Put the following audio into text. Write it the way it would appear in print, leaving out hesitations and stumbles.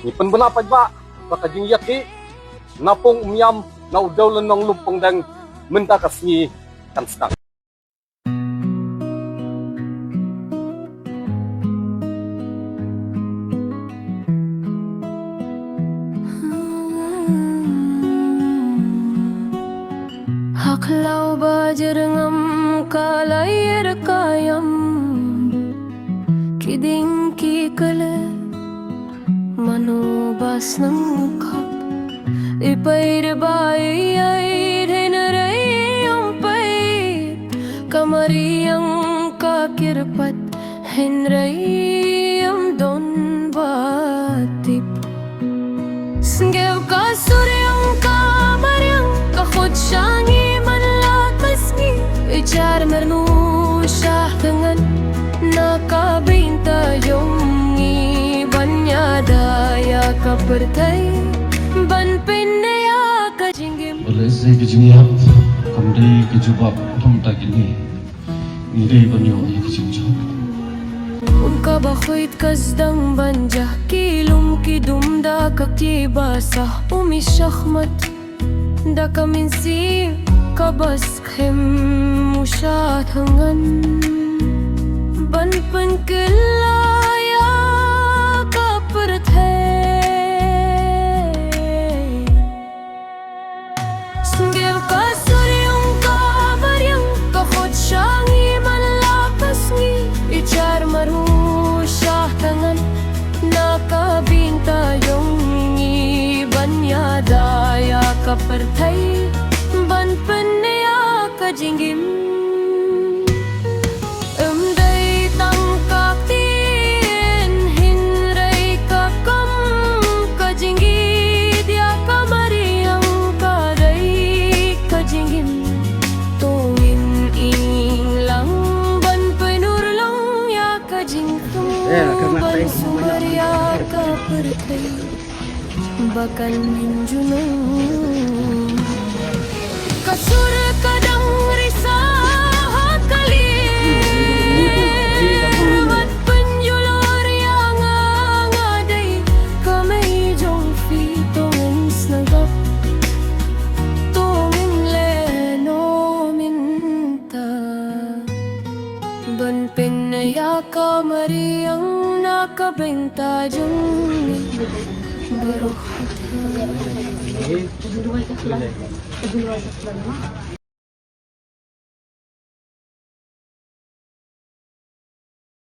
ni penbenapaj ba bakajing yaki napong umyam na udaw lang ng lumpang dang mentakas ni kanstang. Haklau bajarngam kalayar kayam kiding kikale manubas ng kap ipay bay ay dinaray ang pay kamariyang kakirpat henray ang don batip singgaw ka suryang kamariyang kakot siyang Icar mernu syah dengan nakabinta yongi banya daya kapertai ban pinaya kajingim oleh kejingiap kamdei kejubab thomta gini ngirei banyo kejingjo unka bakhoit kazdang banjah kilum kidum da kakibasa umi shahmat da kaminsi kabas khem musyatangan ban penkelaya kaperthai sunggev ka suryong kabaryang kahot syangi manlapasngi icar maru syahtangan nakabintayong ngi banya daya kaperthai ban penaya kajingim emdai tangkak tien hinrai kakam kajinggi dia kamariang kadai kajingim tungin inglang ban penurlang ya kajingkum ban sumaria kapertai bakal minjunung kasur kadang risah kali mat penjulur yang ngadai kamay jong fitong snagap tongin leno minta ban pinaya kamariang nakabenta jong beruhata.